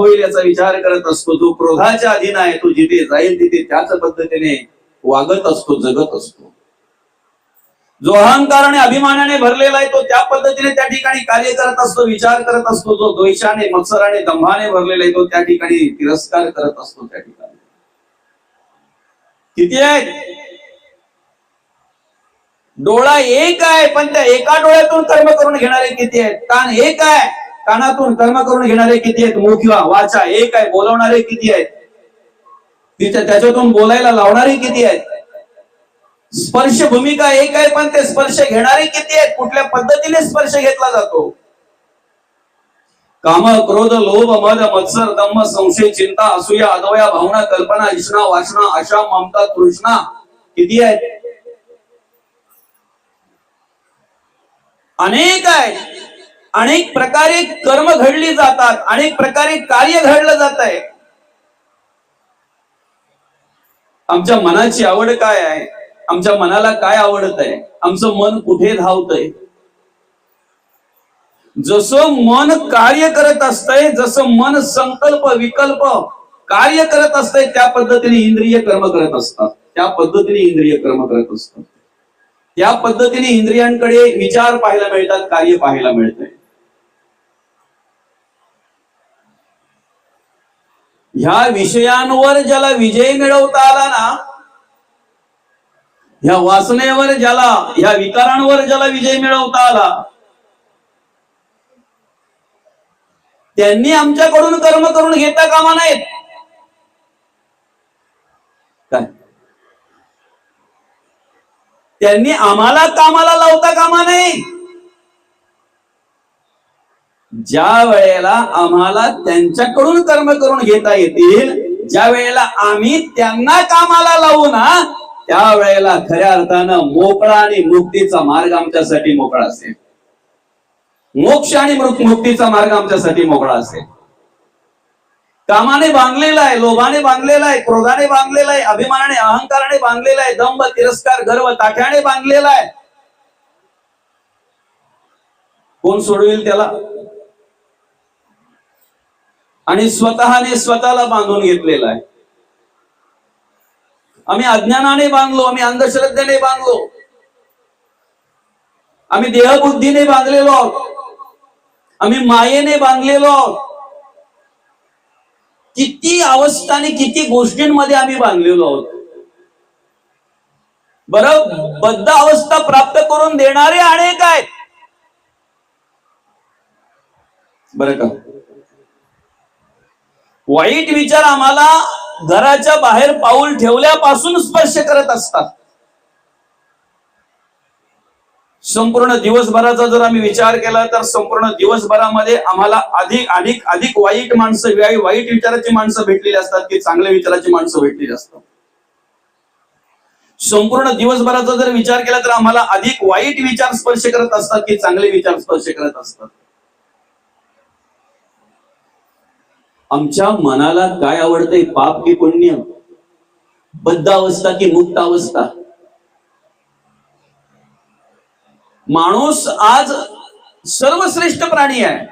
होईल याचा विचार करत असतो. जो क्रोधाच्या अधीन आहे तो जिथे जाईल तिथे त्याच पद्धतीने वागत असतो, जगत असतो. जो अहंकाराने अभिमानाने भरलेला आहे तो त्या पद्धतीने त्या ठिकाणी कार्य करत असतो, विचार करत असतो. जो द्वेषाने मत्सराने दंभाने भरलेला आहे तो त्या ठिकाणी तिरस्कार करत असतो. त्या ठिकाणी किती आहेत? डोळा एक आहे पण त्या एका डोळ्यातून कर्म करून घेणारे किती आहेत? कान एक आहे, कानातून कर्म करून घेणारे किती आहेत? मुख वाचा एक आहे, बोलवणारे किती आहेत? त्याच्यातून बोलायला लावणारे किती आहेत? स्पर्श भूमिका एक आहे पण ते स्पर्श घेणारे किती आहेत? कुठल्या पद्धतीने स्पर्श घेतला जातो? काम, क्रोध, लोभ, मद, मत्सर, दंभ, संशय, चिंता, असूया, अद्वया, भावना, कल्पना, इष्णा, वासना, आशा, ममता, तृष्णा किती आहेत? अनेक आहेत. अनेक प्रकारे कर्म घडली जातात, अनेक प्रकारे कार्य घडलं जात आहे. आमच्या मनाची आवड काय आहे? आमच्या मनाला काय आवडत आहे? आमचं मन कुठे धावतंय? जसं मन कार्य करत असतंय, जसं मन संकल्प विकल्प कार्य करत असतंय त्या पद्धतीने इंद्रिय कर्म करत असतात. त्या पद्धतीने इंद्रिय कर्म करत असतात. त्या पद्धतीने इंद्रियांकडे विचार पाहायला मिळतात, कार्य पाहायला मिळतंय. ह्या विषयांवर ज्याला विजय मिळवता आला ना, ह्या वासनेवर ज्याला, ह्या विकारांवर ज्याला विजय मिळवता आला, त्यांनी आमच्याकडून कर्म करून घेता कामा नाहीत. काय त्यांनी आम्हाला कामाला लावता कामा नाही. ज्या वेळेला आम्हाला त्यांच्याकडून कर्म करून घेता येतील, ज्या वेळेला आम्ही त्यांना कामाला लावू ना, त्यावेळेला खऱ्या अर्थानं मोकळा आणि मुक्तीचा मार्ग आमच्यासाठी मोकळा असेल. मोक्ष आणि मुक्तीचा मार्ग आमच्यासाठी मोकळा असेल. कामाने बांधलेला आहे, लोभाने बांधलेला आहे, क्रोधाने बांधलेला आहे, अभिमानाने अहंकाराने बांधलेला आहे, दंभ, तिरस्कार, गर्व, ताठ्याने बांधलेला आहे. कोण सोडवेल त्याला? आणि स्वतःने स्वतःला बांधून घेतलेला आहे. आम्ही अज्ञानाने बांधलो, आम्ही अंधश्रद्धेने बांधलो, आम्ही देहबुद्धीने बांधलेलो आहोत, आम्ही मायेने बांधलेलो आहोत. किती अवस्थाने किती गोष्टींमध्ये आम्ही बांधलेलो आहोत. बरं, बद्ध अवस्था प्राप्त करून देणारे अनेक आहेत बरं का. वाईट विचार आम्हाला घराच्या बाहेर पाऊल ठेवल्यापासून स्पर्श करत असतात. संपूर्ण दिवसभराचा जर आम्ही विचार केला तर संपूर्ण दिवसभरामध्ये आम्हाला अधिक वाईट माणसं, वाईट विचाराची माणसं भेटलेली असतात की चांगल्या विचाराची माणसं भेटलेली असतात. संपूर्ण दिवसभराचा जर विचार केला तर आम्हाला अधिक वाईट विचार स्पर्श करत असतात की चांगले विचार स्पर्श करत असतात. आमच्या मनाला काय आवडतंय? पाप की पुण्य? बद्ध अवस्था की मुक्त अवस्था? माणूस आज सर्वश्रेष्ठ प्राणी आहे,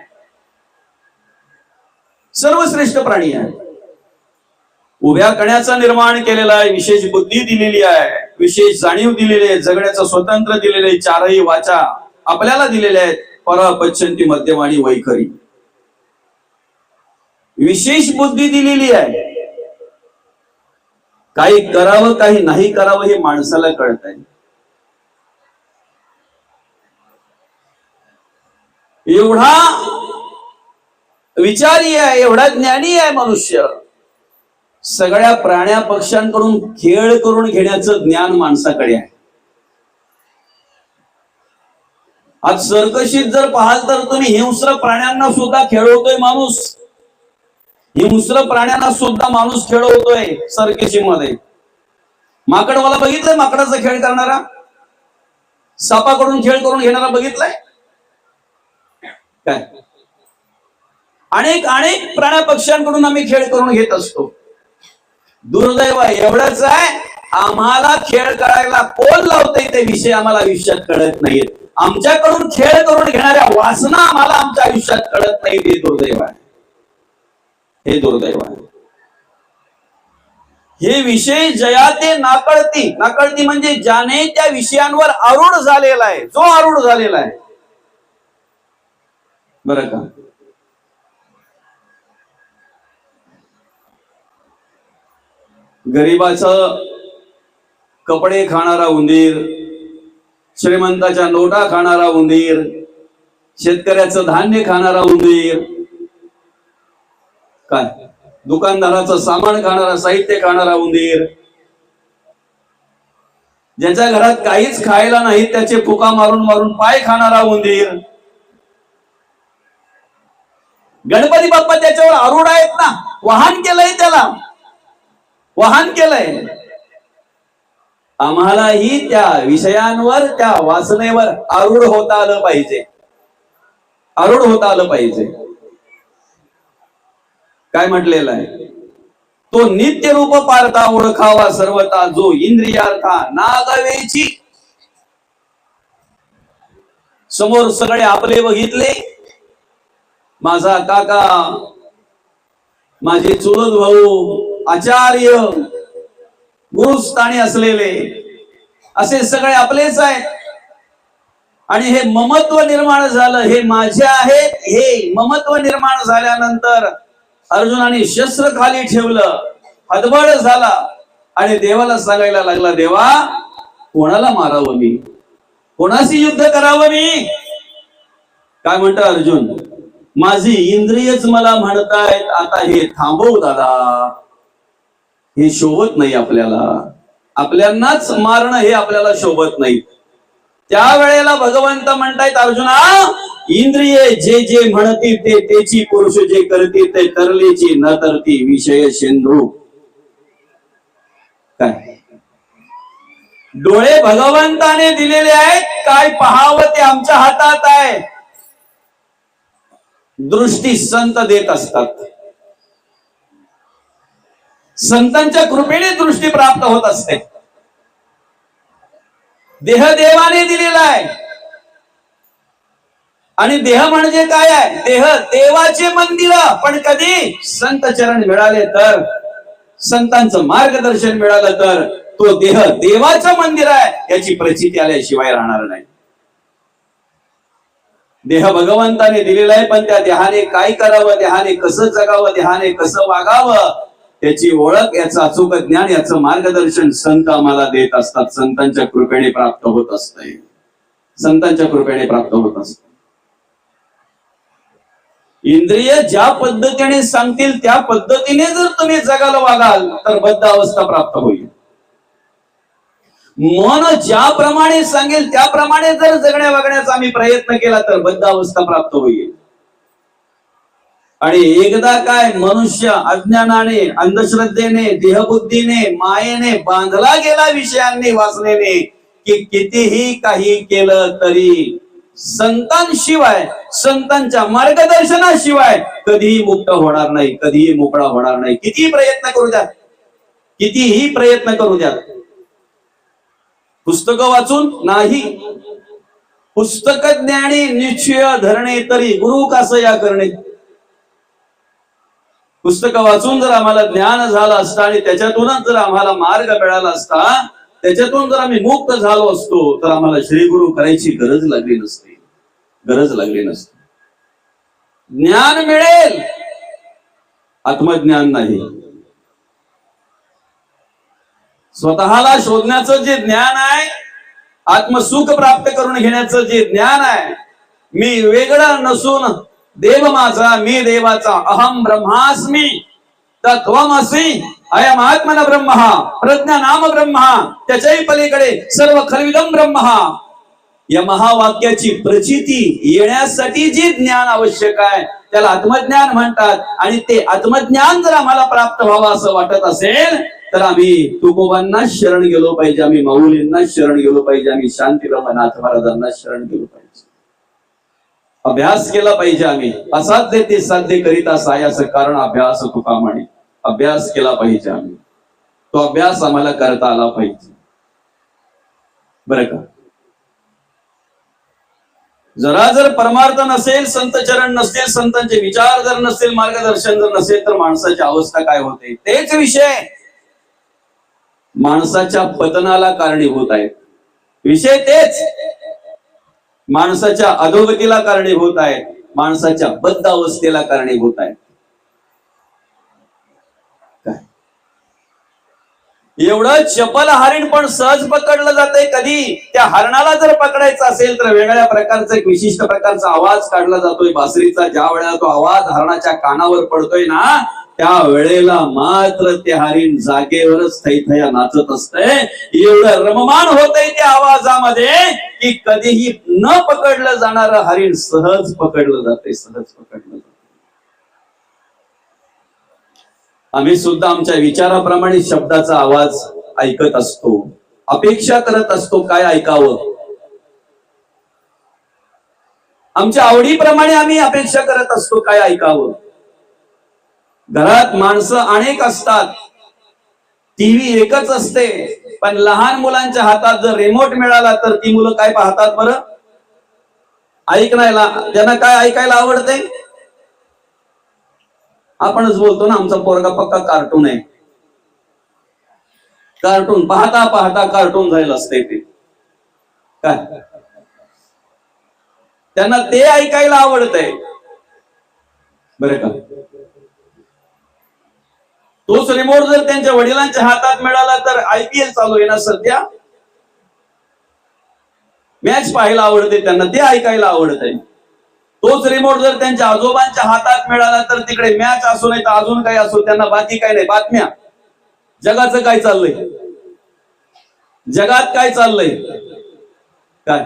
सर्वश्रेष्ठ प्राणी आहे. उभ्या कण्याचा निर्माण केलेला आहे, विशेष बुद्धी दिलेली आहे, विशेष जाणीव दिलेली आहे, जगण्याचं स्वतंत्र दिलेलं आहे, चारही वाचा आपल्याला दिलेल्या आहेत, परा पश्चंती मध्यमानी वैखरी. विशेष बुद्धी दिलेली आहे. काही करावं काही नाही करावं हे माणसाला कळत आहे. एवढा विचारी आहे, एवढा ज्ञानी आहे मनुष्य. सगळ्या प्राण्या पक्ष्यांकडून खेळ करून घेण्याचं ज्ञान माणसाकडे आहे. आज सर्कशीत जर पाहाल तर तुम्ही हिंस्र प्राण्यांना सुद्धा खेळवतोय माणूस. हिंस्र प्राण्यांना सुद्धा माणूस खेळवतोय सर्कशीमध्ये. माकडवाला बघितलंय माकडाचा खेळ करणारा? सापाकडून खेळ करून घेणारा बघितलाय काय? अनेक प्राण्या पक्ष्यांकडून आम्ही खेळ करून घेत असतो. दुर्दैव एवढंच आहे, आम्हाला खेळ करायला कोण लावतंय ते विषय आम्हाला आयुष्यात कळत नाहीत. आमच्याकडून खेळ करून घेणाऱ्या वासना आम्हाला आमच्या आयुष्यात कळत नाही, ते दुर्दैव आहे. हे दुर्दैव आहे. हे विषय जयाते नाकळती. नाकळती म्हणजे ज्याने त्या विषयांवर आरूढ झालेला आहे, जो आरूढ झालेला आहे. बरं का? गरीबाचं कपडे खाणारा उंदीर, श्रीमंताच्या नोटा खाणारा उंदीर, शेतकऱ्याचं धान्य खाणारा उंदीर, काय दुकानदाराचं सामान खाणारा, साहित्य खाणारा उंदीर, ज्याच्या घरात काहीच खायला नाही त्याचे फुका मारून मारून पाय खाणारा उंदीर. गणपती बाप्पा त्याच्यावर आरूढ आहेत ना, वाहन केलंय, त्याला वाहन केलंय. आम्हालाही त्या विषयांवर, त्या वासनेवर आरूढ होता आलं पाहिजे, आरूढ होता आलं पाहिजे. काय म्हटलेलं आहे? तो नित्य रूप पारता ओळखावा सर्वता, जो इंद्रियार्था नागावेची. समोर सगळे आपले बघितले, माझा काका, माझे चुलत भाऊ, आचार्य, गुरुस्थानी असलेले असे सगळे आपलेच आहेत. आणि हे ममत्व निर्माण झालं, हे माझे आहेत, हे ममत्व निर्माण झाल्यानंतर अर्जुनाने शस्त्र खाली ठेवलं, हतबल झाला आणि देवाला सांगायला लागला, देवा कोणाला मारावं मी, कोणाशी युद्ध करावं मी? काय म्हणतो अर्जुन? माझी इंद्रियच मला म्हणतायत आता हे थांबव दादा, हे शोभत नाही आपल्याला, आपल्यांनाच मारणं हे आपल्याला शोभत नाही. त्यावेळेला भगवंत म्हणतायत, अर्जुना इंद्रिये जे जे म्हणती ते तेची, पुरुष जे करते ते करलेची, न तरती विषय सिंधू. काय डोळे भगवंताने दिलेले आहेत, काय पाहावं ते आमच्या हातात आहे. दृष्टी संत देत असतात, संतांच्या कृपेने दृष्टी प्राप्त होत असते. देह देवाने दिलेला आहे. आणि देह म्हणजे काय आहे? देह देवाचे मंदिर. पण कधी संत चरण मिळाले तर, संतांचं मार्गदर्शन मिळालं तर तो देह देवाचं मंदिर आहे याची प्रचिती आल्याशिवाय राहणार नाही. देह भगवंताने दिलेला आहे, पण त्या देहाने काय करावं, देहाने कसं जगावं, देहाने कसं वागावं, त्याची ओळख, याचं अचूक ज्ञान, याचं मार्गदर्शन संत आम्हाला देत असतात. संतांच्या कृपेने प्राप्त होत असते, संतांच्या कृपेने प्राप्त होत असते. इंद्रिय ज्या पद्धतीने सांगतील त्या पद्धतीने जर तुम्ही जगाला वागाल तर बद्ध अवस्था प्राप्त होईल. मन ज्याप्रमाणे सांगेल त्याप्रमाणे जर जगण्या वागण्याचा आम्ही प्रयत्न केला तर बद्ध अवस्था प्राप्त होईल. आणि एकदा काय मनुष्य अज्ञानाने, अंधश्रद्धेने, देहबुद्धीने, मायेने बांधला गेला विषयांनी, वासनेने, की कितीही काही केलं तरी संतांशिवाय, संतांच्या मार्गदर्शनाशिवाय कधीही मुक्त होणार नाही, कधीही मोकळा होणार नाही. कितीही प्रयत्न करू द्या, कितीही प्रयत्न करू द्या. पुस्तकं वाचून नाही, पुस्तक ज्ञानी निश्चय धरणे तरी गुरु कासया करणे. पुस्तकं वाचून जर आम्हाला ज्ञान झालं असतं आणि त्याच्यातूनच जर आम्हाला मार्ग मिळाला असता, त्याच्यातून जर आम्ही मुक्त झालो असतो तर आम्हाला श्री गुरु करायची गरज लागली नसती, गरज लागली नसती. ज्ञान मिळेल, आत्मज्ञान नाही. स्वतःला शोधण्याचं जे ज्ञान आहे, आत्मसुख प्राप्त करून घेण्याचं जे ज्ञान आहे, मी वेगळं नसून देव माझा, मी देवाचा, अहम ब्रह्मास्मी तत्वमसि अयम आत्मन ब्रह्म प्रज्ञा नाम ब्रह्म त्याच्याही पलीकडे सर्व खलविदम ब्रह्म. या महावाक्याची प्रचिती येण्यासाठी जे ज्ञान आवश्यक आहे त्याला आत्मज्ञान म्हणतात. आणि ते आत्मज्ञान जर आम्हाला प्राप्त व्हावं असं वाटत असेल तर आम्ही तुकोबांना शरण गेलो पाहिजे, आम्ही माऊलींना शरण गेलो पाहिजे, आम्ही शांतीब्रह्मनाथ महाराजांना शरण गेलो पाहिजे, अभ्यास केला पाहिजे. आम्ही असाध्य ते साध्य करिता सायास कारण अभ्यास तुका म्हणे. अभ्यास केला पाहिजे आम्ही, तो अभ्यास आम्हाला करता आला पाहिजे. बरं का? जरा जर परमार्थ नसेल, संत चरण नसतील, संतांचे विचार जर नसतील, मार्गदर्शन जर नसेल, तर माणसाची अवस्था काय होते? तेच विषय माणसाच्या पतनाला कारणीभूत आहेत. विषय तेच माणसाच्या अधोगतीला कारणीभूत आहेत, माणसाच्या बद्ध अवस्थेला कारणीभूत आहेत. एवढं चपल हरिण पण सहज पकडलं जातंय. कधी त्या हरणाला जर पकडायचं असेल तर वेगळ्या प्रकारचा एक विशिष्ट प्रकारचा आवाज काढला जातोय बासरीचा. ज्या वेळेला तो आवाज हरणाच्या कानावर पडतोय ना, त्या वेळेला मात्र ते हरिण जागेवरच थैथया नाचत असतंय. एवढं रममान होतंय त्या आवाजामध्ये की कधीही न पकडलं जाणारं हरिण सहज पकडलं जाते, सहज पकडलं जाते. आम्ही सुद्धा आमच्या विचाराप्रमाणे शब्दाचा आवाज ऐकत असतो, अपेक्षा करत असतो काय ऐकावं. आमच्या आवडीप्रमाणे आम्ही अपेक्षा करत असतो काय ऐकावं. घरात माणसं अनेक असतात, टीव्ही एकच असते, पण लहान मुलांच्या हातात जर रिमोट मिळाला तर ती मुलं काय पाहतात बरं? ऐकण्याला त्यांना काय ऐकायला आवडते? आपणच बोलतो ना, आमचा पोरगा पक्का कार्टून आहे. कार्टून पाहता पाहता कार्टून जायला असते ते काय, त्यांना ते ऐकायला आवडतंय बरं का. तोच रिमोट जर त्यांच्या वडिलांच्या हातात मिळाला तर IPL चालू आहे ना सध्या, मॅच पाहायला आवडते त्यांना, ते ऐकायला आवडतंय. तोच रिमोट जर त्यांच्या आजोबांच्या हातात मिळाला तर तिकडे मॅच असो नाही तर अजून काही असो, त्यांना बाकी काय नाही, बातम्या, जगाचं काय चाललंय, जगात काय चाललंय काय.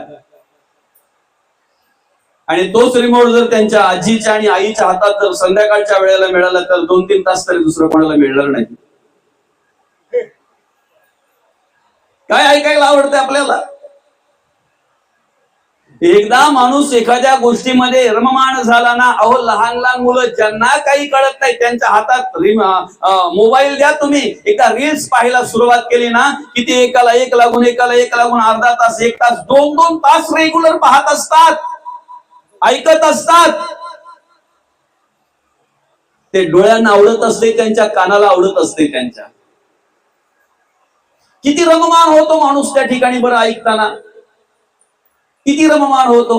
आणि तोच रिमोट जर त्यांच्या आजीच्या आणि आईच्या हातात जर संध्याकाळच्या वेळेला मिळाला तर 2-3 तास तरी दुसरं कोणाला मिळणार नाही. काय ऐकायला आवडतंय आपल्याला? एकदा माणूस एखाद्या गोष्टीमध्ये रममाण झाला ना, अहो लहान लहान मुलं ज्यांना काही कळत नाही त्यांच्या हातात मोबाईल द्या तुम्ही, एकदा रील्स पाहायला सुरुवात केली ना, किती एकाला एक लागून अर्धा तास, 1 तास, 2-2 तास रेग्युलर पाहत असतात, ऐकत असतात. ते डोळ्यांना आवडत असते, त्यांच्या कानाला आवडत असते त्यांच्या. किती रममान होतो माणूस त्या ठिकाणी बरं ऐकताना, किती रममान होतो.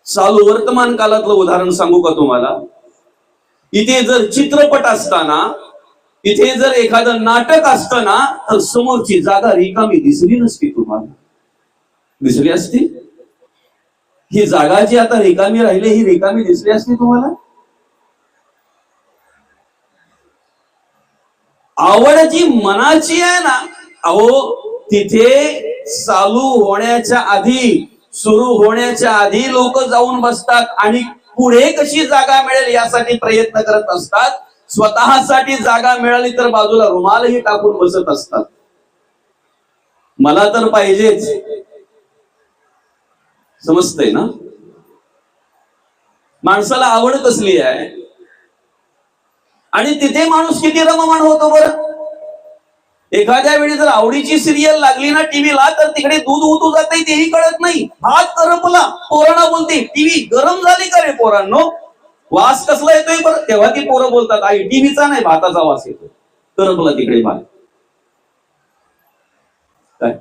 चालू वर्तमान काळातलं उदाहरण सांगू का तुम्हाला? इथे जर चित्रपट असताना, इथे जर एखादं नाटक असतं ना, तर समोरची जागा रिकामी दिसली नसती तुम्हाला, दिसली असती? ही जागा जी आता रिकामी राहिली, ही रिकामी दिसली असती तुम्हाला? आवड जी मनाची आहे ना, अहो तिथे चालू होण्याच्या आधी, सुरू होण्याच्या आधी लोक जाऊन बसतात आणि पुढे कशी जागा मिळेल यासाठी प्रयत्न करत असतात. स्वतःसाठी जागा मिळाली तर बाजूला रुमालही टाकून बसत असतात. मला तर पाहिजेच, समजतंय ना? माणसाला आवड कसली आहे आणि तिथे माणूस किती रममाण होतो बरं. एखाद्या वेळी जर आवडीची सिरियल लागली ना टीव्हीला, तर तिकडे दूध उतू जाते तेही कळत नाही. भात करपला, पोरांना बोलते टीव्ही गरम झाली का रे पोरांनो, वास कसला येतोय बरं. तेव्हा ती पोरं बोलतात आई टीव्हीचा नाही भाताचा वास येतो, करपला तिकडे भात. काय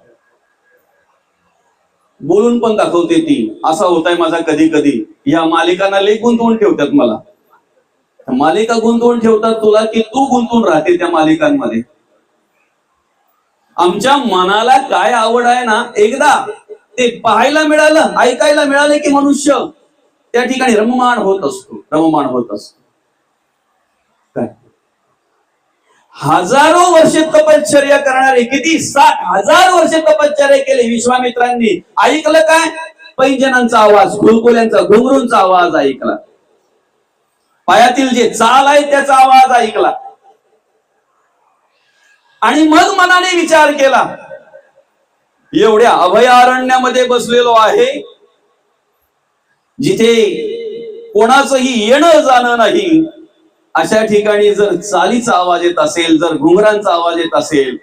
बोलून पण दाखवते ती, असा होताय माझा कधी कधी. या मालिकांना लई गुंतवून ठेवतात मला, मालिका गुंतवून ठेवतात तुला की तू गुंतवून राहते त्या मालिकांमध्ये. आमच्या मनाला काय आवड आहे ना, एकदा ते पाहायला मिळालं, ऐकायला मिळालं की मनुष्य त्या ठिकाणी रममाण होत असतो, रममाण होत असतो. काय हजारो वर्ष तपश्चर्या करणारे, किती 60,000 वर्ष तपश्चर्या केले विश्वामित्रांनी. ऐकलं काय? पैंजनांचा आवाज, खुलखुल्यांचा, घुंगरूंचा आवाज ऐकला, पायातील जे चाल आहे त्याचा आवाज ऐकला आणि मग मनाने विचार केला, एवढ्या अभयारण्यामध्ये बसलेलो आहे, जिथे कोणाचंही येणं जाणं नाही, अशा ठिकाणी जर चालीचा आवाज येत असेल, जर घुंगरांचा आवाज येत असेल,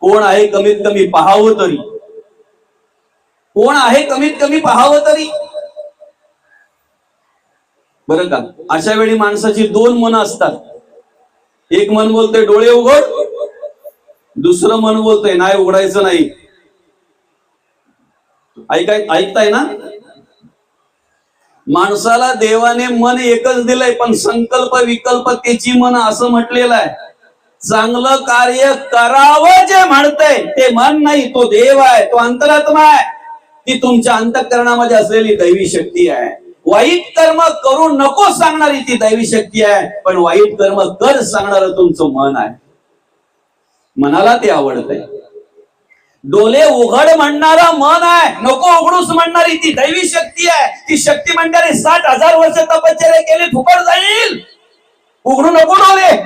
कोण आहे कमीत कमी पाहावं तरी. कोण आहे कमीत कमी पाहावं तरी. बरं का, अशा वेळी माणसाची दोन मन असतात. एक मन बोलतोय डोळे उघड, दुसरं मन बोलतोय नाही उघडायचं नाही. ऐकताय ना. माणसाला देवाने मन एकच दिलंय, पण संकल्प विकल्प त्याची मन असं म्हटलेलं आहे. चांगलं कार्य करावं जे म्हणतंय ते मन नाही, तो देव आहे, तो अंतरात्मा आहे. ती तुमच्या अंतःकरणामध्ये असलेली दैवी शक्ती आहे. वाईट कर्म करू नको सांगणारी ती दैवी शक्ती आहे, पण वाईट कर्म कर सांगणार तुमचं मन आहे. मनाला ते आवडतंय. डोले उघड म्हणणारा मन आहे, नको उघडूस म्हणणारी ती दैवी शक्ती आहे. ती शक्ती म्हणणारी 60,000 वर्ष तपश्चर्या केली फुकट जाईल, उघडू नको डोले.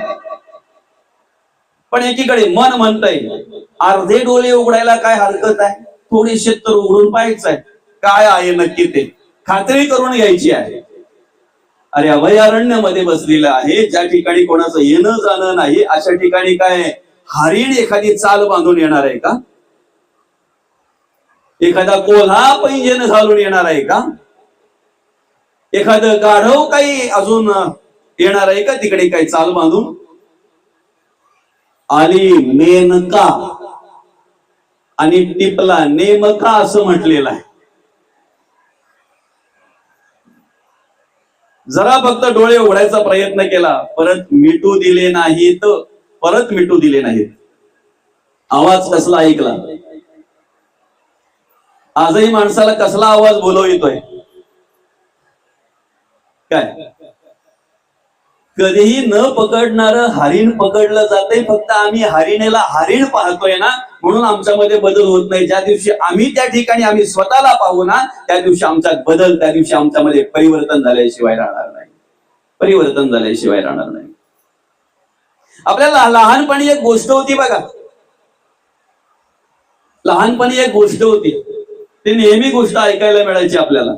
पण एकीकडे मन म्हणतंय अर्धे डोले उघडायला काय हरकत आहे, थोडेसे तर उघडून पाहायचंय काय आहे नक्की ते खात्री करून घ्यायची आहे. अरे अभयारण्यामध्ये बसलेलं आहे, ज्या ठिकाणी कोणाचं येणं जाणं नाही, अशा ठिकाणी काय हरिण एखादी चाल बांधून येणार आहे का? एखादा कोल्हा पैंजण घालून येणार आहे का? एखादं गाढव काही अजून येणार आहे का तिकडे काही चाल बांधून? आली मेनका आणि टिपला नेमका असं म्हटलेलं आहे. जरा फक्त डोळे उघडायचा प्रयत्न केला, परत मिटू दिले नाहीत, परत मिटू दिले नाहीत. आवाज कसला ऐकला? आजही माणसाला कसला आवाज बोलवितोय काय? कधीही न पकडणार हरिण पकडलं जातंय. फक्त आम्ही हरिणेला हरिण पाहतोय ना, म्हणून आमच्यामध्ये बदल होत नाही. ज्या दिवशी आम्ही त्या ठिकाणी आम्ही स्वतःला पाहू ना, त्या दिवशी आमच्यात बदल, त्या दिवशी आमच्यामध्ये परिवर्तन झाल्याशिवाय राहणार नाही. परिवर्तन झाल्याशिवाय राहणार नाही. आपल्याला लहानपणी एक गोष्ट होती बघा, लहानपणी एक गोष्ट होती, ती नेहमी गोष्ट ऐकायला मिळायची आपल्याला.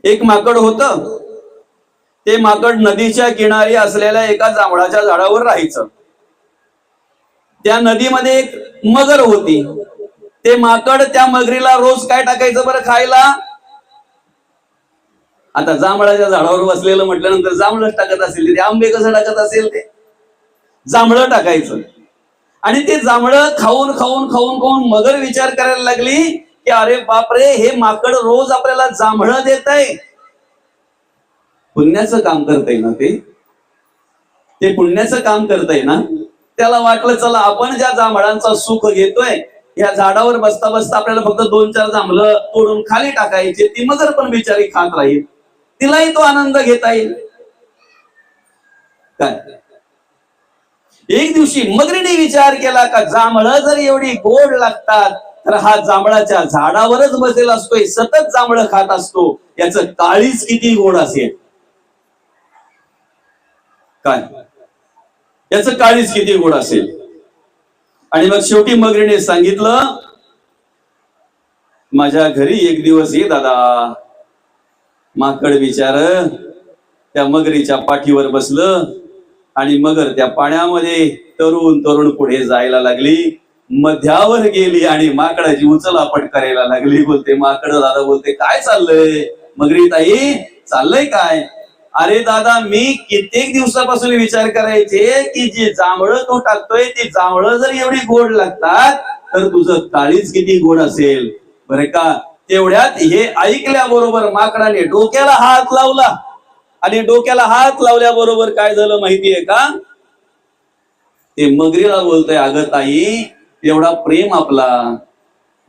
एक माकड होतं. ते माकड नदीच्या किनारी असलेल्या एका जांभळाच्या झाडावर राहायचं. त्या नदीमध्ये एक मगर होती. ते माकड त्या मगरीला रोज काय टाकायचं बरं खायला? आता जांभळाच्या झाडावर बसलेलं म्हटल्यानंतर जांभळच टाकत असेल, ते आंबे कसं टाकत असेल, ते जांभळं टाकायचं. आणि ते जांभळं खाऊन खाऊन खाऊन खाऊन मगर विचार करायला लागली की अरे बापरे, हे माकड रोज आपल्याला जांभळं देत आहे, पुण्याचं काम करतय ना, ते पुण्याचं काम करतय ना. त्याला वाटलं चला आपण ज्या जांभळांचा सुख घेतोय, या झाडावर बसता बसता आपल्याला फक्त 2-4 जांभळं तोडून खाली टाकायचे, ती मगर पण बिचारी खात राहील, तिलाही तो आनंद घेता येईल. काय एक दिवशी मगरीने विचार केला का जांभळं जर एवढी गोड लागतात तर हा जांभळाच्या झाडावरच बसेल असतोय, सतत जांभळं खात असतो, याचं काळीच किती गोड असेल. काय याचं काळीच किती गोड असेल. आणि मग शेवटी मगरीने सांगितलं माझ्या घरी एक दिवस ये दादा. माकड बिचार त्या मगरीच्या पाठीवर बसलं आणि मगर त्या पाण्यामध्ये तरुण तरुण पुढे जायला लागली, मध्यावर गेली आणि माकडाची उचलापट करायला लागली. बोलते माकड दादा, बोलते काय चाललंय? मगरी ताई चाललंय काय? अरे दादा, मी कित्येक दिवसापासून विचार करायचे की जे जांभळं तू टाकतोय ती जांभळं जर एवढी गोड लागतात तर तुझं काळीच किती गोड असेल बरं का. तेवढ्यात हे ऐकल्याबरोबर माकडाने डोक्याला हात लावला आणि डोक्याला हात लावल्याबरोबर काय झालं माहितीये का? ते मगरीला बोलतोय अगं ताई, एवढा प्रेम आपला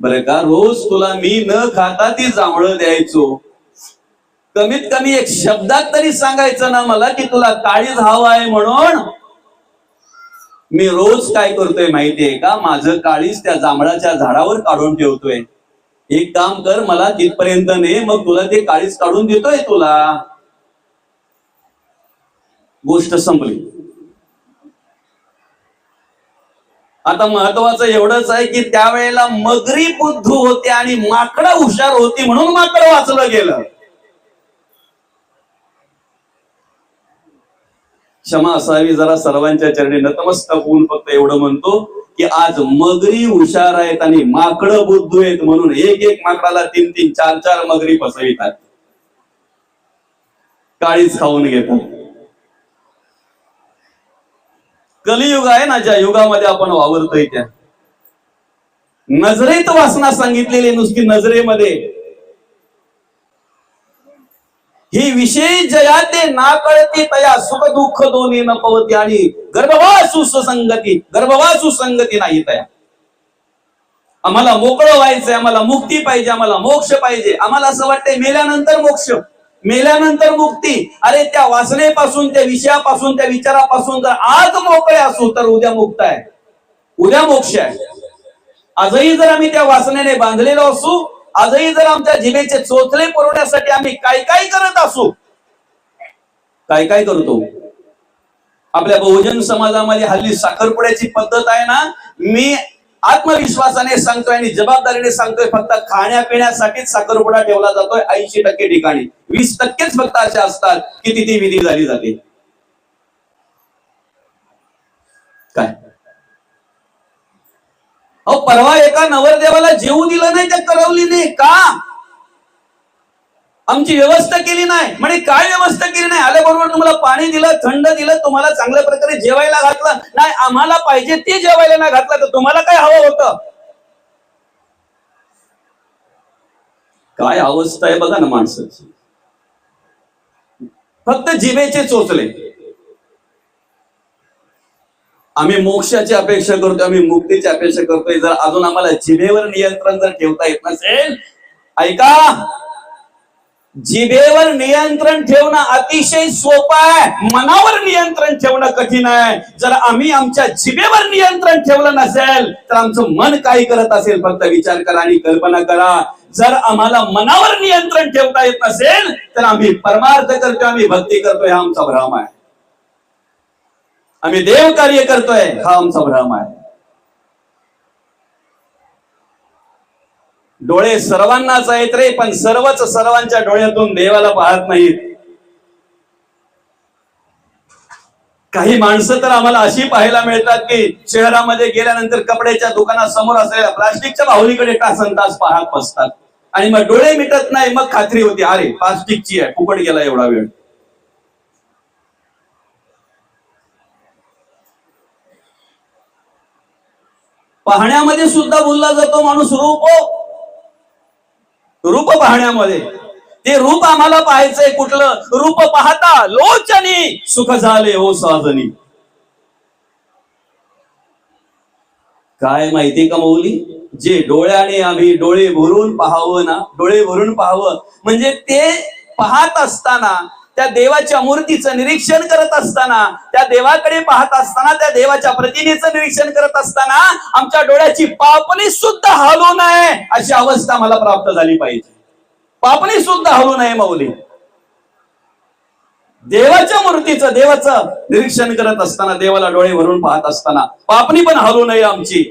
बरं का, रोज तुला मी न खाता ती जांभळं द्यायचो, कमीत कमी एक शब्दात तरी सांगायचं ना मला की तुला काळीज हवा आहे म्हणून. मी रोज काय करतोय माहितीये का, माझं काळीज त्या जांभळाच्या झाडावर काढून ठेवतोय. एक काम कर, मला तिथपर्यंत ने, मग तुला ते काळीज काढून देतोय तुला. गोष्ट संपली. आता महत्वाचं एवढंच आहे की त्यावेळेला मगरी बुद्धू होते आणि माकडं हुशार होती म्हणून माकड वाचलं गेलं. क्षमा असावी जरा सर्वांच्या चरणी नतमस्तक होऊन फक्त एवढं म्हणतो की आज मगरी हुशार आहेत आणि माकडं बुद्धू आहेत म्हणून एक एक माकडाला 3-3 4-4 मगरी फसवितात, काळीच खाऊन घेतात. कलियुग आहे ना, ज्या युगामध्ये आपण वावरतोय त्या नजरेत वासना सांगितलेली नुसती नजरेमध्ये ही विशेष जया ते ना कळते तया सुख दुःख दोन्ही न पवती आणि गर्भवासू संगती नाही तया. आम्हाला मोकळं व्हायचंय, आम्हाला मुक्ती पाहिजे, आम्हाला मोक्ष पाहिजे. आम्हाला असं वाटतंय मेल्यानंतर मोक्ष, मेल्यानंतर मुक्ती. अरे त्या वासनेपासून, त्या विषयापासून, त्या विचारापासून जर आज मोकळे असू तर उद्या मुक्त आहे, उद्या मोक्ष आहे. आजही जर आम्ही त्या वासनेने बांधलेलो असू, आजही जर आमच्या जिभेचे चोचले पुरवण्यासाठी आम्ही काय काय करत असू, काय काय करतो. आपल्या बहुजन समाजामध्ये हल्ली साखरपुड्याची पद्धत आहे ना, मी आत्मविश्वासाने सांगतोय आणि जबाबदारीने सांगतोय, फक्त खाण्यापिण्यासाठीच साखरपुडा ठेवला जातोय 80% ठिकाणी. 20%च फक्त असे असतात की तिथे विधी झाली जाते. काय अहो, परवा एका नवरदेवाला जेवू दिलं नाही त्या करवलीने. का? आमची व्यवस्था केली नाही. म्हणे काय व्यवस्था केली नाही? आल्याबरोबर तुम्हाला पाणी दिलं, थंड दिलं, तुम्हाला चांगल्या प्रकारे जेवायला घातलं नाही. आम्हाला पाहिजे ते जेवायला नाही घातलं तर तुम्हाला काय हवं होतं? काय अवस्था आहे बघा ना माणसाची. फक्त जिभेचे चोचले. आम्ही मोक्षाची अपेक्षा करतोय, आम्ही मुक्तीची अपेक्षा करतोय. जर अजून आम्हाला जिभेवर नियंत्रण जर ठेवता येत नसेल, ऐका, जिभेवर नियंत्रण ठेवणं अतिशय सोपं आहे, मनावर नियंत्रण ठेवणं कठीण आहे. जर आम्ही आमच्या जिभेवर नियंत्रण ठेवलं नसेल तर आमचं मन काय करत असेल फक्त विचार करा आणि कल्पना करा. जर आम्हाला मनावर नियंत्रण ठेवता येत नसेल तर आम्ही परमार्थ करतोय, आम्ही भक्ती करतोय, हा आमचा भ्रम आहे. आम्ही देव कार्य करतोय, हा आमचा भ्रम आहे. डोळे सर्वांनाच आहेत रे, पण सर्वच सर्वांच्या डोळ्यातून देवाला पाहत नाहीत. काही माणसं तर आम्हाला अशी पाहायला मिळतात की शहरामध्ये गेल्यानंतर कपड्याच्या दुकानासमोर असलेल्या प्लास्टिकच्या बाहुलीकडे तासन तास पाहत बसतात आणि मग डोळे मिटत नाही. मग खात्री होती, अरे प्लास्टिकची आहे, फुकट गेला एवढा वेळ. पाहण्यामध्ये सुद्धा बोलला जातो माणूस. रूप पाहण्यामध्ये, ते रूप आम्हाला पाहायचंय. कुठलं रूप? पाहता लोचनी सुख झाले हो साजनी. काय माहिती का मौली, जे डोळ्याने आम्ही डोळे भरून पाहावं ना, डोळे भरून पाहावं म्हणजे ते पाहत असताना, त्या देवाच्या मूर्तीचं निरीक्षण करत असताना, त्या देवाकडे पाहत असताना, त्या देवाच्या प्रतिमेचं निरीक्षण करत असताना आमच्या डोळ्याची पापणी सुद्धा हलू नये अशी अवस्था मला प्राप्त झाली पाहिजे. पापणी सुद्धा हलू नये मौली. देवाच्या मूर्तीचं, देवाचं निरीक्षण करत असताना, देवाला डोळे भरून पाहत असताना पापणी पण हलू नये आमची.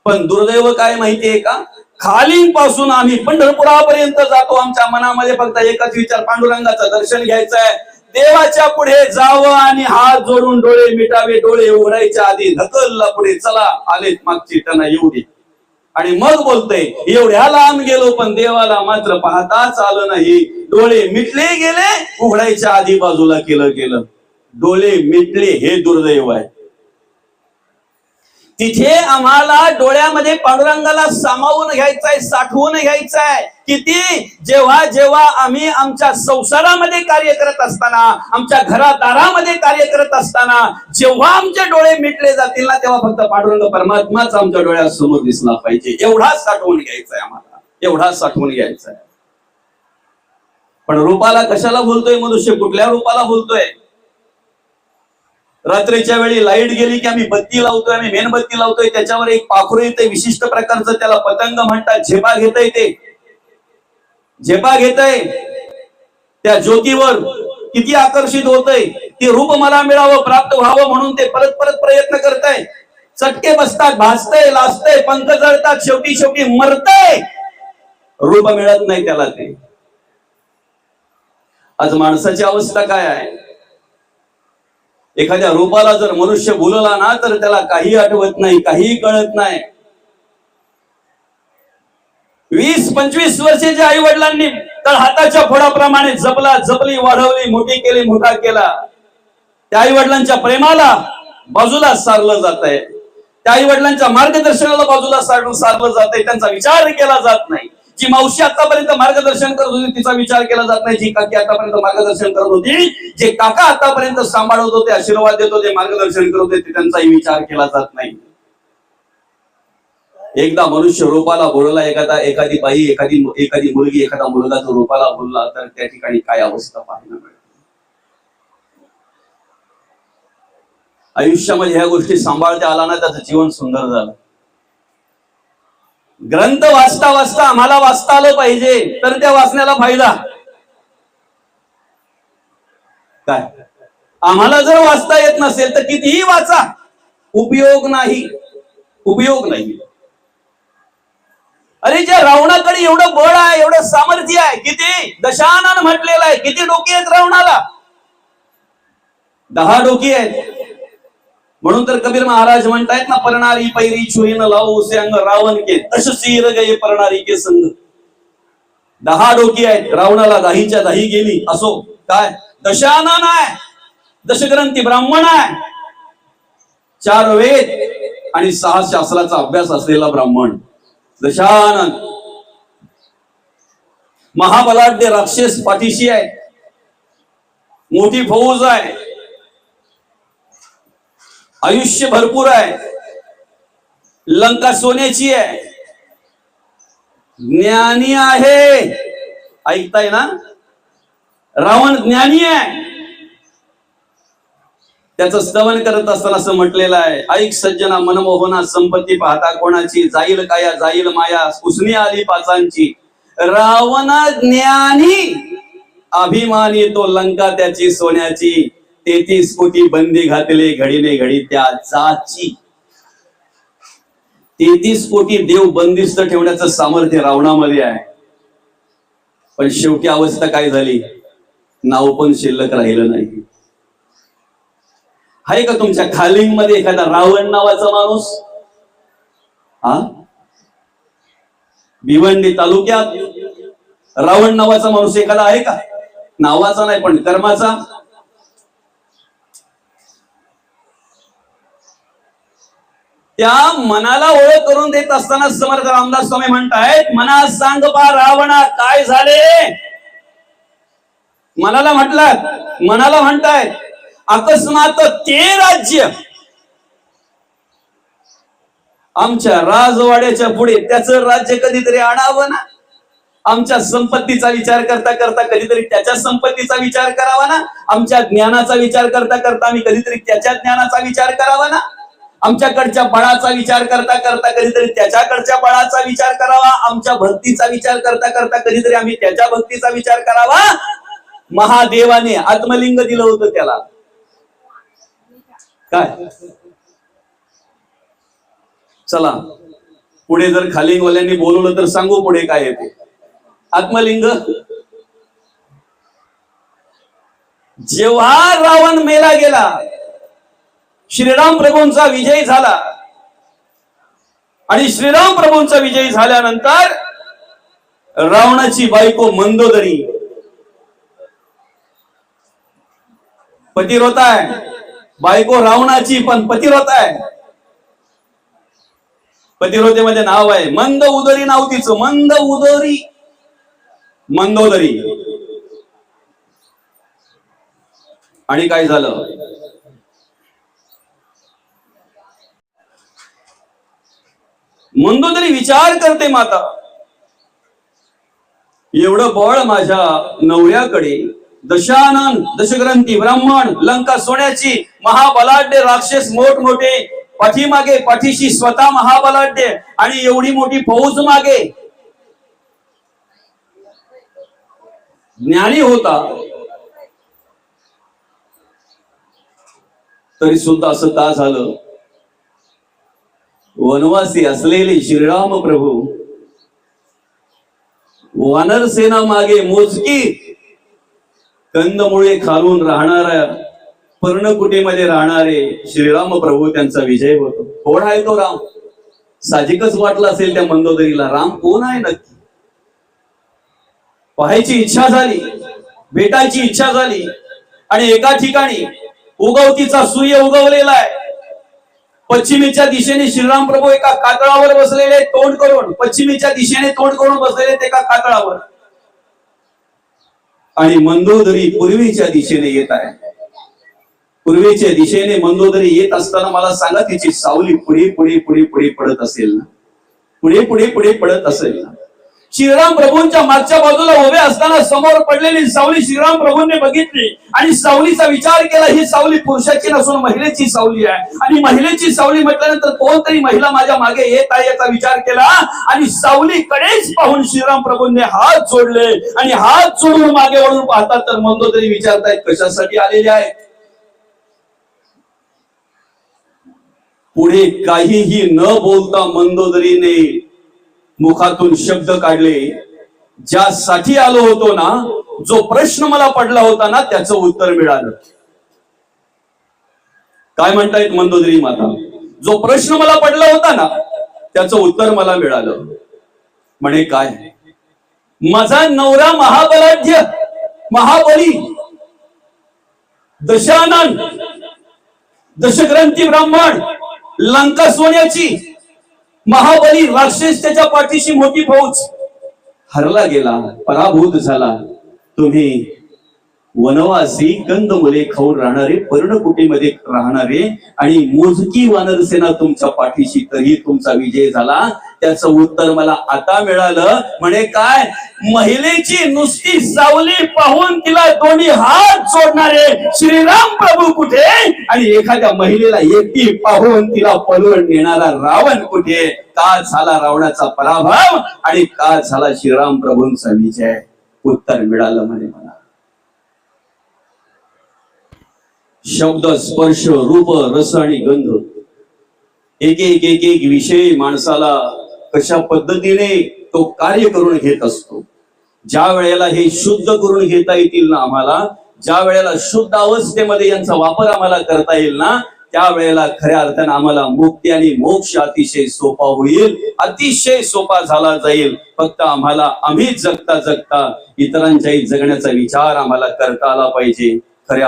पण दुर्दैव काय माहितीये का, खालीपासून आम्ही पंढरपुरापर्यंत जातो, आमच्या मनामध्ये फक्त एकच विचार, पांडुरंगाचं दर्शन घ्यायचंय, देवाच्या पुढे जावं आणि हात जोडून डोळे मिटावे, डोळे उघडायच्या आधी ढकलला पुढे, चला आलेत मागची त्यांना येऊ दे. आणि मग बोलतोय, एवढ्या लांब गेलो पण देवाला मात्र पाहताच आलं नाही. डोळे मिटले गेले, उघडायच्या आधी बाजूला केलं. डोळे मिटले हे दुर्दैव आहे. तिथे आम्हाला डोळ्यामध्ये पांडुरंगाला सामावून घ्यायचंय, साठवून घ्यायचंय. किती? जेव्हा जेव्हा आम्ही आमच्या संसारामध्ये कार्य करत असताना, आमच्या घरादारामध्ये कार्य करत असताना, जेव्हा आमचे डोळे मिटले जातील ना, तेव्हा फक्त पांडुरंग परमात्माच आमच्या डोळ्यासमोर दिसला पाहिजे. एवढाच साठवून घ्यायचंय आम्हाला, एवढाच साठवून घ्यायचंय. पण रूपाला कशाला बोलतोय मनुष्य? कुठल्या रूपाला बोलतोय? रात्रीच्या वेळी लाईट गेली की आम्ही बत्ती लावतोय, आम्ही मेणबत्ती लावतोय, त्याच्यावर एक पाखरू येते विशिष्ट प्रकारचं, त्याला पतंग म्हणतात. झेपा घेतय, ते झेपा घेतय त्या ज्योतीवर, किती आकर्षित होतय. ते रूप मला मिळावं, प्राप्त व्हावं म्हणून ते परत परत प्रयत्न करताय. चटके बसतात, भाजतय, लाजतय, पंख जळतात, शेवटी मरतय. रूप मिळत नाही त्याला. ते आज माणसाची अवस्था काय आहे? एखाद्या रूपाला जर मनुष्य बोलला ना तर त्याला काही आठवत नाही, काही कळत नाही. 20-25 वर्षाच्या आई वडिलांनी तर हाताच्या फोडाप्रमाणे जपली, वाढवली, मोठी केली, मोठा केला. त्या आई वडिलांच्या प्रेमाला बाजूला सारलं जात आहे, त्या आई वडिलांच्या मार्गदर्शनाला बाजूला सारलं जात आहे. त्यांचा विचार केला जात नाही. जी मावशी आतापर्यंत मार्गदर्शन करत होती तिचा विचार केला जात नाही. जी काकी आतापर्यंत मार्गदर्शन करत होती, जे काका आतापर्यंत सांभाळत होते, आशीर्वाद देत होते, मार्गदर्शन करत होते, त्यांचाही विचार केला जात नाही. एकदा मनुष्य रूपाला बोलला, एखादी बाई, एखादी मुलगी, एखादा मुलगा जो रूपाला बोलला तर त्या ठिकाणी काय अवस्था पाहायला मिळते. आयुष्यामध्ये ह्या गोष्टी सांभाळता आला ना त्याचं जीवन सुंदर झालं. ग्रंथ वाचता वाचता आम्हाला वाचता आलं पाहिजे तर त्या वाचण्याला फायदा काय. आम्हाला जर वाचता येत नसेल तर कितीही वाचा, उपयोग नाही, उपयोग नाही. अरे ज्या रावणाकडे एवढं बळ आहे, एवढं सामर्थ्य आहे, किती दशानन म्हटलेलं आहे, किती डोकी आहेत रावणाला? 10 डोकी आहेत. म्हणून तर कबीर महाराज म्हणतायत ना, परणारी पैरी छुरी न लावू से अंग रावण के दशशीर गए परणारी के संग. 10 डोकी आहेत. रावणाला 10च्या 10 गेली. असो काय, दशानन आहे, दशग्रंथी ब्राह्मण आहे, 4 वेद आणि 6 शास्त्राचा अभ्यास असलेला ब्राह्मण दशानन. महाबलाढ्य राक्षस पाठीशी आहे, मोठी फौज आहे, आयुष्य भरपूर आहे, लंका सोन्याची आहे, ज्ञानी आहे. ऐकताय ना, रावण ज्ञानी आहे. त्याचं स्तवन करत असताना असं म्हटलेलं आहे, ऐक सज्जना मनमोहना संपत्ती पाहता कोणाची, जाईल काया जाईल माया उसनी आली पाचांची. रावण ज्ञानी अभिमानी तो लंका त्याची सोन्याची, 33 कोटी बंदी घातले घडीने घडी त्या जाची. 33 कोटी देव बंदिस्त ठेवण्याचं सामर्थ्य रावणामध्ये आहे. पण शेवटी अवस्था काय झाली, नाव पण शिल्लक राहिलं नाही. आहे का तुमच्या खालिंग मध्ये एखादा रावण नावाचा माणूस? भिवंडी तालुक्यात रावण नावाचा माणूस एखादा आहे का? नावाचा नाही पण कर्माचा. त्या मनाला ओळख करून देत असताना समर्थ रामदास स्वामी म्हणतायत, मना सांग पा रावणा काय झाले. मनाला म्हटलात, मनाला म्हणतायत अकस्मात ते राज्य आमच्या राजवाड्याच्या पुढे, त्याचं राज्य कधीतरी आणावं ना. आमच्या संपत्तीचा विचार करता करता कधीतरी त्याच्या संपत्तीचा विचार करावा ना. आमच्या ज्ञानाचा विचार करता करता आम्ही कधीतरी त्याच्या ज्ञानाचा विचार करावा ना. आमच्याकडच्या बळाचा विचार करता करता कधीतरी त्याच्याकडच्या बळाचा विचार करावा. आमच्या भक्तीचा विचार करता करता कधीतरी आम्ही त्याच्या भक्तीचा विचार करावा. महादेवाने आत्मलिंग दिलं होतं त्याला. काय चला पुढे जर खालिंगवाल्यांनी बोलवलं तर सांगू पुढे काय येते. आत्मलिंग. जेव्हा रावण मेला गेला, श्रीराम प्रभूंचा विजय झाला आणि श्रीराम प्रभूंचा विजय झाल्यानंतर रावणाची बायको मंदोदरी पतिव्रता आहे. बायको रावणाची पण पतिव्रता आहे. पतिव्रतेमध्ये नाव आहे मंद उदरी, नाव तिचं मंद उदरी, मंदोदरी. आणि काय झालं, मंदोदरी विचार करते, माता एवढं बळ माझ्या नवऱ्याकडे, दशानन दशग्रंथी ब्राह्मण, लंका सोन्याची, महाबलाढ्य राक्षस मोठमोठे पाठीमागे, पाठीशी स्वतः महाबलाढ्य आणि एवढी मोठी फौज मागे. ज्ञानी होता तरी सुद्धा असं का झालं. वनवासी असलेले श्रीराम प्रभू वानर सेना मागे मोजकी कंदमुळे खालून राहणाऱ्या पर्णकुटीमध्ये राहणारे श्रीराम प्रभू त्यांचा विजय होतो. कोण आहे तो राम? साहजिकच वाटलं असेल त्या मंदोदरीला, राम कोण आहे नक्की? पाहायची इच्छा झाली, भेटायची इच्छा झाली. आणि एका ठिकाणी उगवतीचा सूर्य उगवलेला आहे. पश्चिमेच्या दिशेने श्रीराम प्रभू एका कातळावर बसलेले, तोंड करून पश्चिमेच्या दिशेने तोंड करून बसलेले एका कातळावर. आणि मंदोदरी पूर्वेच्या दिशेने येत आहे. पूर्वेच्या दिशेने मंदोदरी येत असताना मला सांगा, तिची सावली पुढे पुढे पुढे पुढे पडत असेल ना? पुढे पुढे पुढे पडत असेल ना? श्रीराम प्रभूंच्या मागच्या बाजूला उभे असताना समोर पडलेली सावली श्रीराम प्रभूंनी बघितली आणि सावलीचा विचार केला, ही सावली पुरुषाची नसून महिलेची सावली आहे. आणि महिलेची सावली म्हटल्यानंतर कोणतरी महिला माझ्या मागे येत आहे याचा विचार केला. आणि सावलीकडेच पाहून श्रीराम प्रभूंनी हात जोडले. आणि हात जोडून मागे वळून पाहतात तर मंदोदरी विचारतायत, कशासाठी आलेले आहेत? पुढे काहीही न बोलता मंदोदरीने मुखातून शब्द काढले, ज्यासाठी आलो होतो ना, जो प्रश्न मला पडला होता ना, त्याचं उत्तर मिळालं. काय म्हणतायत मंदोदरी माता? जो प्रश्न मला पडला होता ना, त्याचं उत्तर मला मिळालं. म्हणे काय? माझा नवरा महाबलाढ्य, महाबली, दशानन, दशग्रंथी ब्राह्मण, लंका सोन्याची, महाबली राक्षस, त्याच्या पाठीशी मोठी फौज, हरला गेला, पराभूत झाला. तुम्ही वनवासी कंदमुले खाऊन राहणारे, पर्णकुटीमध्ये राहणारे आणि मोजकी वानरसेना तुमच्या पाठीशी, तरी तुमचा विजय झाला. त्याचं उत्तर मला आता मिळालं. म्हणे काय? महिलेची नुसती सावली पाहून तिला दोन्ही हात जोडणारे श्रीराम प्रभू कुठे? आणि एखाद्या महिलेला एकटी पाहून तिला पळवून नेणारा रावण कुठे? का झाला रावणाचा पराभव आणि का झाला श्रीराम प्रभूंचा विजय? उत्तर मिळालं म्हणे मला. शब्द, स्पर्श, रूप, रस आणि गंध, एक एक एक एक विषय माणसाला कशा पद्धतीने तो कार्य करून घेत असतो. ज्या वेळेला हे शुद्ध करून घेता येतील ना आम्हाला, ज्या वेळेला शुद्ध अवस्थेमध्ये यांचा वापर आम्हाला करता येईल ना, त्यावेळेला खऱ्या अर्थाने आम्हाला मुक्ती आणि मोक्ष अतिशय सोपा होईल, अतिशय सोपा झाला जाईल. फक्त आम्ही जगता जगता इतरांच्याही जगण्याचा विचार आम्हाला करता आला पाहिजे. खऱ्या